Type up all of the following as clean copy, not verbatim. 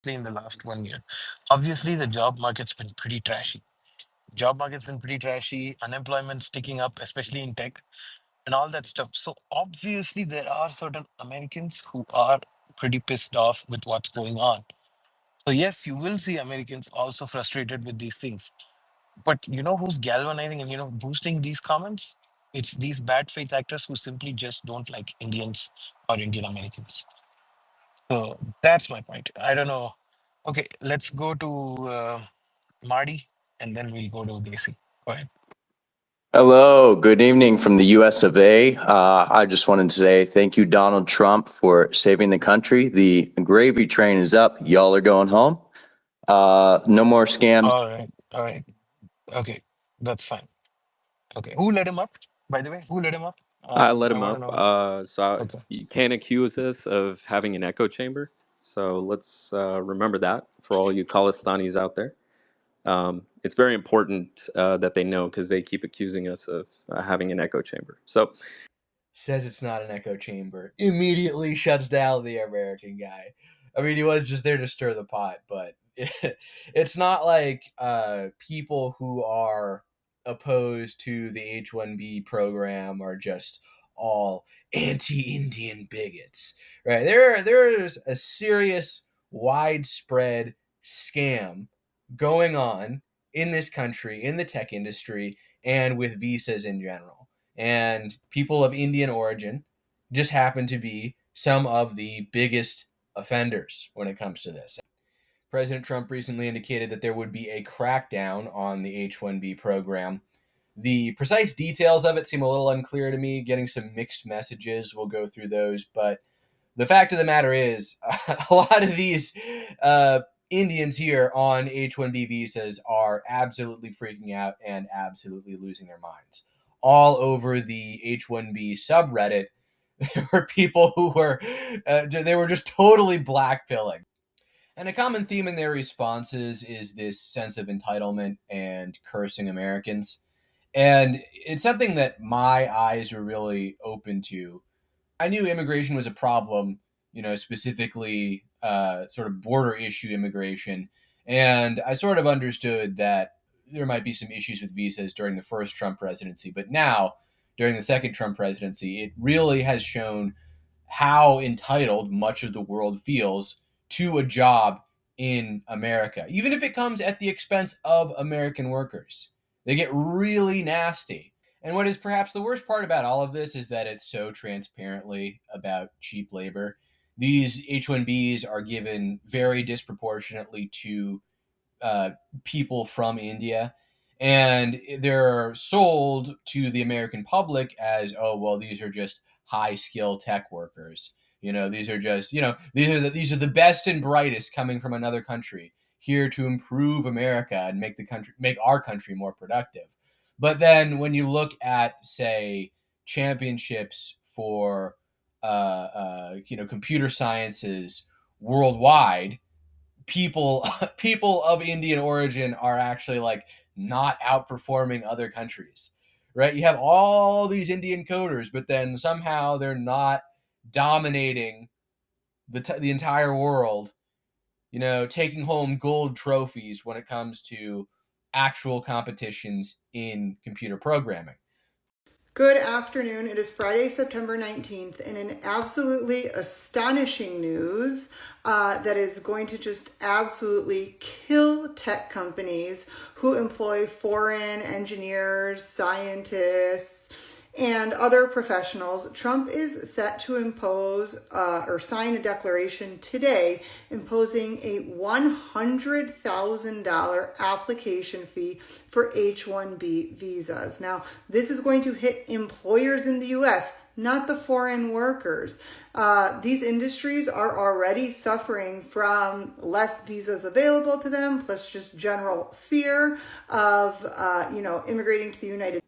in the last 1 year. Obviously, the job market's been pretty trashy. Job market's been pretty trashy. Unemployment's ticking up, especially in tech and all that stuff. So obviously, there are certain Americans who are pretty pissed off with what's going on. So yes, you will see Americans also frustrated with these things. But you know who's galvanizing and boosting these comments? It's these bad faith actors who simply just don't like Indians or Indian Americans. So that's my point. I don't know. Okay, let's go to Marty, and then we'll go to Daisy. Go ahead. Hello, good evening from the US of A. I just wanted to say thank you, Donald Trump, for saving the country. The gravy train is up. Y'all are going home. No more scams. All right. All right. Okay, that's fine. Okay, who let him up? By the way, who let him up? I let I him want to up. know. Okay. You can't accuse us of having an echo chamber. So let's remember that for all you Khalistanis out there. It's very important that they know because they keep accusing us of having an echo chamber. So Says it's not an echo chamber, immediately shuts down the American guy. I mean, he was just there to stir the pot, but it's not like people who are opposed to the H1B program are just all anti-Indian bigots, right? There's a serious, widespread scam going on in this country, in the tech industry, and with visas in general. And people of Indian origin just happen to be some of the biggest offenders when it comes to this. President Trump recently indicated that there would be a crackdown on the H1B program. The precise details of it seem a little unclear to me, getting some mixed messages. We'll go through those. But the fact of the matter is, a lot of these Indians here on H1B visas are absolutely freaking out and absolutely losing their minds. All over the H1B subreddit, there were people who were, they were just totally blackpilling. And a common theme in their responses is this sense of entitlement and cursing Americans. And it's something that my eyes were really open to. I knew immigration was a problem, specifically sort of border issue immigration. And I sort of understood that there might be some issues with visas during the first Trump presidency. But now, during the second Trump presidency, it really has shown how entitled much of the world feels to a job in America, even if it comes at the expense of American workers. They get really nasty. And what is perhaps the worst part about all of this is that it's so transparently about cheap labor. These H1Bs are given very disproportionately to uh, people from India, and they're sold to the American public as, oh well, these are just high skill tech workers. These are just these are the best and brightest coming from another country here to improve America and make our country more productive. But then when you look at, say, championships for computer sciences worldwide, people people of Indian origin are actually like not outperforming other countries, right? You have all these Indian coders, but then somehow they're not dominating the entire world, taking home gold trophies when it comes to actual competitions in computer programming. Good afternoon. It is Friday, September 19th, and in absolutely astonishing news that is going to just absolutely kill tech companies who employ foreign engineers, scientists, and other professionals. Trump is set to impose or sign a declaration today imposing a $100,000 application fee for H-1B visas. Now, this is going to hit employers in the U.S., not the foreign workers. These industries are already suffering from less visas available to them, plus just general fear of, immigrating to the United States.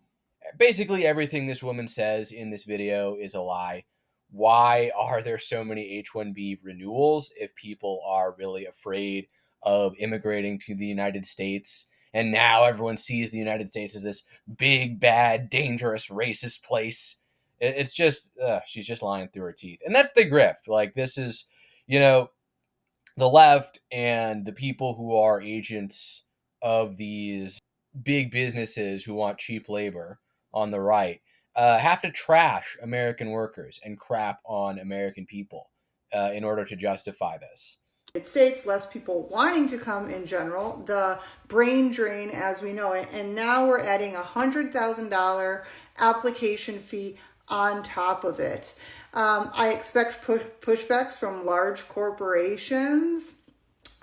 Basically, everything this woman says in this video is a lie. Why are there so many H1B renewals if people are really afraid of immigrating to the United States? And now everyone sees the United States as this big, bad, dangerous, racist place. It's just, she's just lying through her teeth. And that's the grift. Like, this is, you know, the left and the people who are agents of these big businesses who want cheap labor on the right have to trash American workers and crap on American people in order to justify this. States, less people wanting to come in general, the brain drain as we know it, and now we're adding $100,000 application fee on top of it. I expect pushbacks from large corporations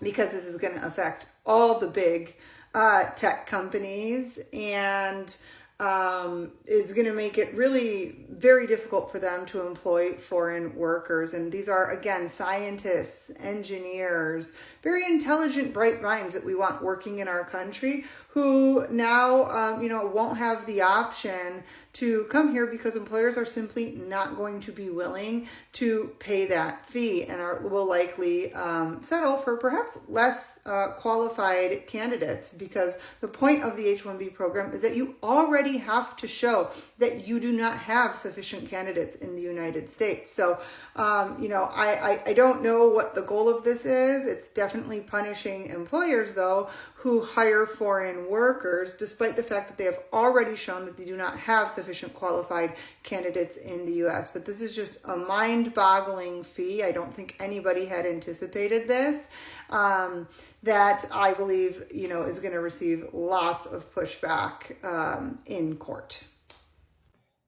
because this is going to affect all the big tech companies, and is going to make it really very difficult for them to employ foreign workers. And these are, again, scientists, engineers, very intelligent, bright minds that we want working in our country who now, won't have the option to come here because employers are simply not going to be willing to pay that fee and will likely settle for perhaps less qualified candidates, because the point of the H-1B program is that you already have to show that you do not have sufficient candidates in the United States. So, I don't know what the goal of this is. It's definitely punishing employers, though, who hire foreign workers, despite the fact that they have already shown that they do not have sufficient qualified candidates in the US. But this is just a mind-boggling fee. I don't think anybody had anticipated this. That I believe, is going to receive lots of pushback in court.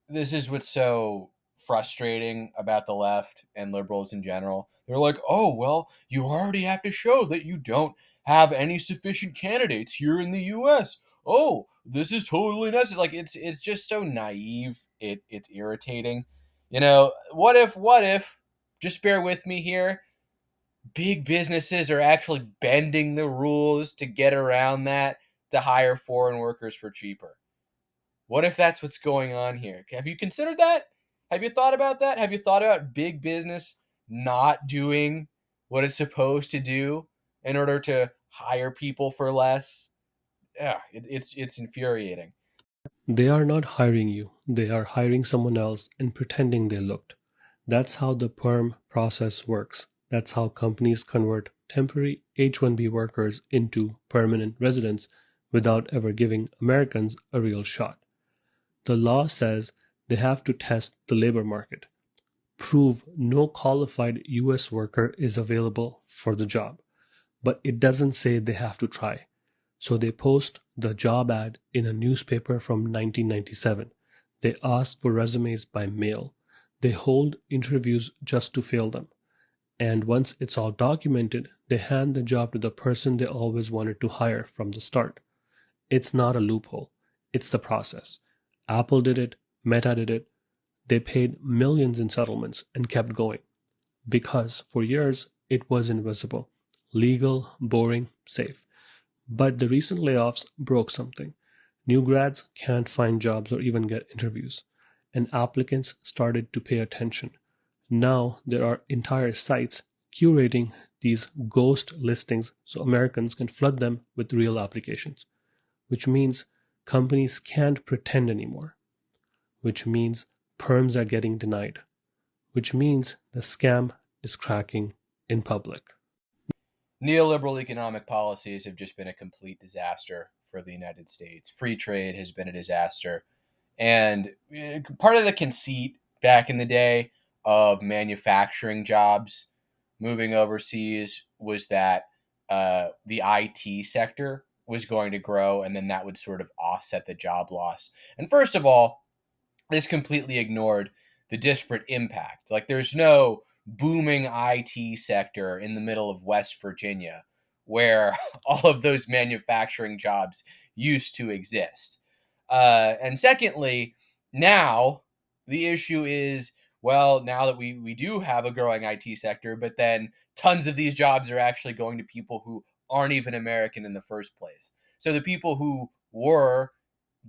This is what's so frustrating about the left and liberals in general. They're like, oh, well, you already have to show that you don't have any sufficient candidates here in the US. Oh, this is totally necessary. Like, it's just so naive. It's irritating. What if, just bear with me here, big businesses are actually bending the rules to get around that, to hire foreign workers for cheaper? What if that's what's going on here? Have you considered that? Have you thought about that? Have you thought about big business not doing what it's supposed to do in order to hire people for less? Yeah, it's infuriating. They are not hiring you, they are hiring someone else and pretending they looked. That's how the perm process works. That's how companies convert temporary H-1B workers into permanent residents without ever giving Americans a real shot. The law says they have to test the labor market, prove no qualified US worker is available for the job, but it doesn't say they have to try. So they post the job ad in a newspaper from 1997. They ask for resumes by mail. They hold interviews just to fail them. And once it's all documented, they hand the job to the person they always wanted to hire from the start. It's not a loophole. It's the process. Apple did it. Meta did it. They paid millions in settlements and kept going. Because for years, it was invisible. Legal, boring, safe. But the recent layoffs broke something. New grads can't find jobs or even get interviews, and applicants started to pay attention. Now there are entire sites curating these ghost listings so Americans can flood them with real applications, which means companies can't pretend anymore, which means perms are getting denied, which means the scam is cracking in public. Neoliberal economic policies have just been a complete disaster for the United States. Free trade has been a disaster. And part of the conceit back in the day of manufacturing jobs moving overseas was that the IT sector was going to grow, and then that would sort of offset the job loss. And first of all, this completely ignored the disparate impact. Like, there's no booming IT sector in the middle of West Virginia where all of those manufacturing jobs used to exist. And secondly, now the issue is, well, now that we do have a growing IT sector, but then tons of these jobs are actually going to people who aren't even American in the first place. So the people who were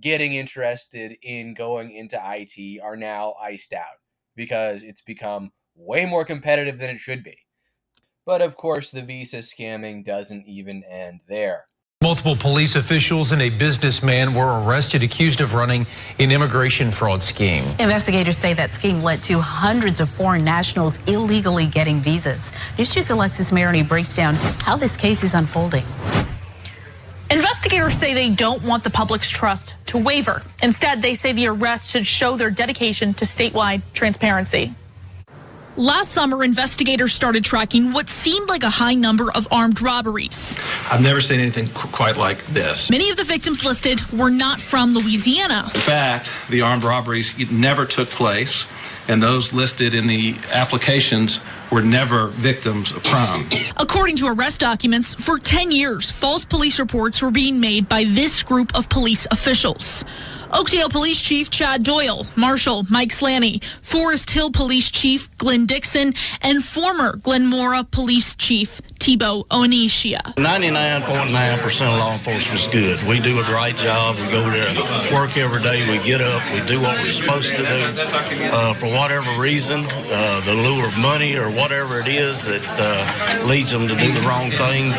getting interested in going into IT are now iced out because it's become way more competitive than it should be. But of course, the visa scamming doesn't even end there. Multiple police officials and a businessman were arrested accused of running an immigration fraud scheme. Investigators say that scheme led to hundreds of foreign nationals illegally getting visas. News 2's Alexis Maroney breaks down how this case is unfolding. Investigators say they don't want the public's trust to waver. Instead, they say the arrest should show their dedication to statewide transparency. Last summer, investigators started tracking what seemed like a high number of armed robberies. I've never seen anything quite like this. Many of the victims listed were not from Louisiana. In fact, the armed robberies never took place, and those listed in the applications were never victims of crime. According to arrest documents, for 10 years, false police reports were being made by this group of police officials. Oakdale Police Chief Chad Doyle, Marshal Mike Slaney, Forest Hill Police Chief Glenn Dixon, and former Glenmora Police Chief Tebow Onicia. 99.9% of law enforcement is good. We do a great job. We go there and work every day. We get up. We do what we're supposed to do. For whatever reason, the lure of money or whatever it is that leads them to do the wrong thing,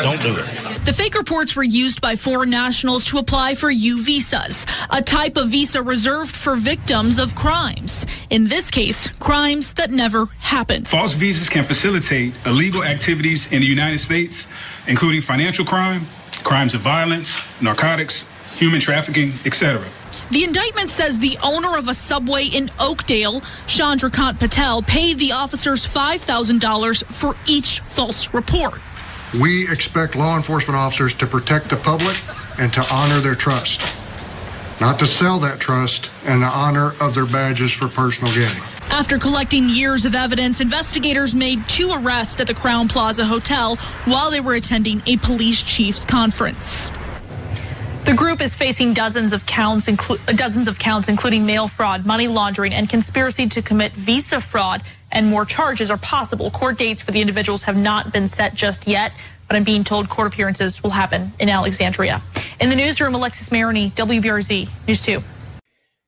don't do it. The fake reports were used by foreign nationals to apply for U visas, a type of visa reserved for victims of crimes. In this case, crimes that never happened. False visas can facilitate illegal activities in the United States, including financial crime, crimes of violence, narcotics, human trafficking, etc. The indictment says the owner of a Subway in Oakdale, Chandrakant Patel, paid the officers $5,000 for each false report. We expect law enforcement officers to protect the public and to honor their trust, not to sell that trust and the honor of their badges for personal gain. After collecting years of evidence, investigators made 2 arrests at the Crown Plaza Hotel while they were attending a police chief's conference. The group is facing dozens of counts, including mail fraud, money laundering, and conspiracy to commit visa fraud, and more charges are possible. Court dates for the individuals have not been set just yet, but I'm being told court appearances will happen in Alexandria. In the newsroom, Alexis Maroney, WBRZ News 2.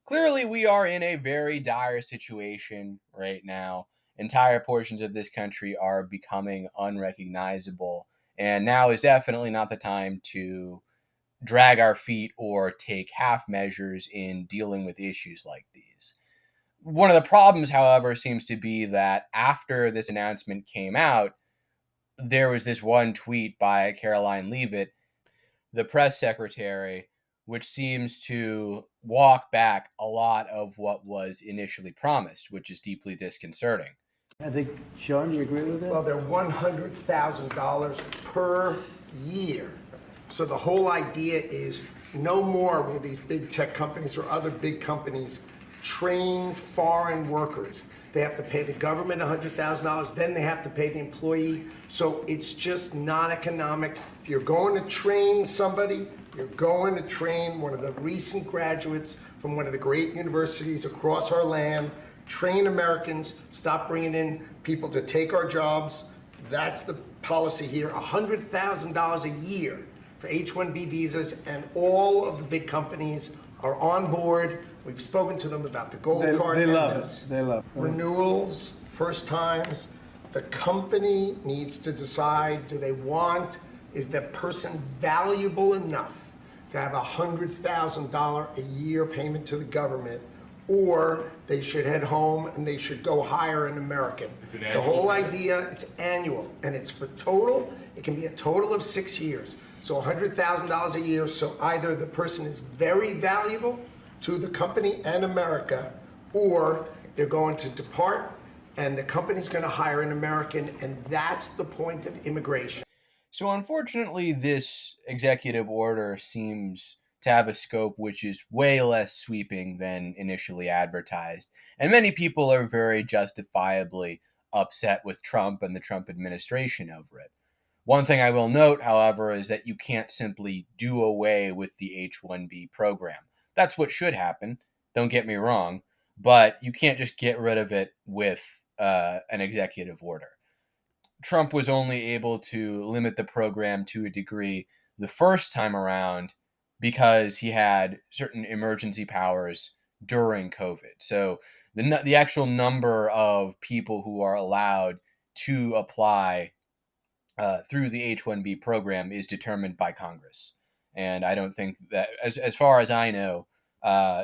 Clearly, we are in a very dire situation right now. Entire portions of this country are becoming unrecognizable, and now is definitely not the time to drag our feet or take half measures in dealing with issues like these. One of the problems, however, seems to be that after this announcement came out, there was this one tweet by Caroline Leavitt, the press secretary, which seems to walk back a lot of what was initially promised, which is deeply disconcerting. I think, Sean, do you agree with that? Well, they're $100,000 per year. So the whole idea is no more will these big tech companies or other big companies train foreign workers. They have to pay the government $100,000, then they have to pay the employee. So it's just not economic. If you're going to train somebody, you're going to train one of the recent graduates from one of the great universities across our land. Train Americans, stop bringing in people to take our jobs. That's the policy here, $100,000 a year for H1B visas, and all of the big companies are on board. We've spoken to them about the gold card. They love it. They love it. Renewals, first times. The company needs to decide, is that person valuable enough to have $100,000 a year payment to the government, or they should head home and they should go hire an American. The whole idea, it's annual, and it's for total, it can be a total of 6 years. So $100,000 a year, so either the person is very valuable to the company and America, or they're going to depart and the company's going to hire an American, and that's the point of immigration. So unfortunately, this executive order seems to have a scope which is way less sweeping than initially advertised. And many people are very justifiably upset with Trump and the Trump administration over it. One thing I will note, however, is that you can't simply do away with the H-1B program. That's what should happen, don't get me wrong, but you can't just get rid of it with an executive order. Trump was only able to limit the program to a degree the first time around because he had certain emergency powers during COVID. So the actual number of people who are allowed to apply through the H-1B program is determined by Congress. And I don't think that, as far as I know,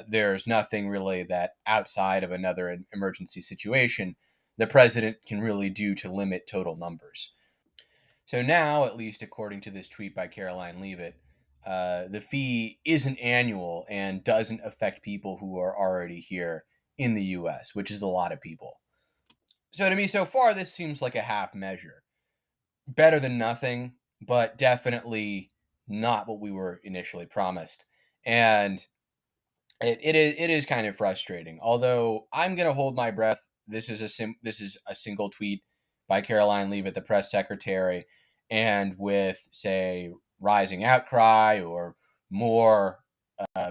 there's nothing really that outside of another emergency situation the president can really do to limit total numbers. So now, at least according to this tweet by Caroline Leavitt, the fee isn't annual and doesn't affect people who are already here in the U.S., which is a lot of people. So to me, so far, this seems like a half measure. Better than nothing, but definitely not what we were initially promised. And it is kind of frustrating. Although I'm going to hold my breath. This is a single tweet by Caroline Leavitt, the press secretary, and with, say, rising outcry or more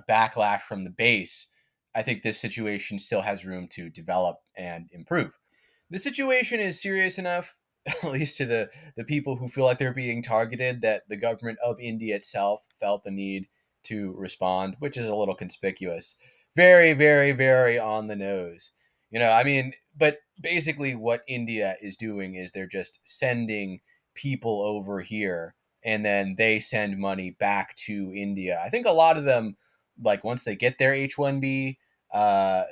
backlash from the base, I think this situation still has room to develop and improve. The situation is serious enough, at least to the people who feel like they're being targeted, that the government of India itself felt the need to respond, which is a little conspicuous. Very, very, very on the nose. I mean, but basically what India is doing is they're just sending people over here and then they send money back to India. I think a lot of them, like once they get their H-1B,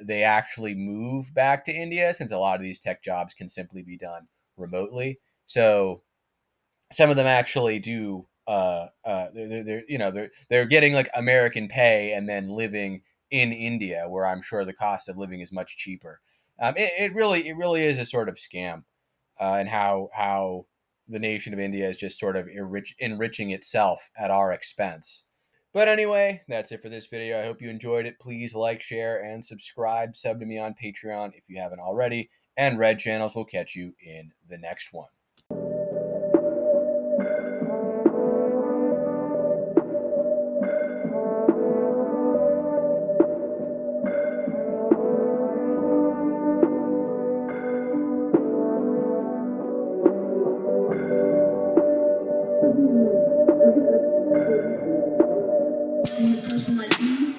they actually move back to India, since a lot of these tech jobs can simply be done remotely. So some of them actually do. They're getting like American pay and then living in India, where I'm sure the cost of living is much cheaper. It really is a sort of scam, and how the nation of India is just sort of enriching itself at our expense. But anyway, that's it for this video. I hope you enjoyed it. Please like, share, and subscribe. Sub to me on Patreon if you haven't already. And Red Channels will catch you in the next one. And a person like me,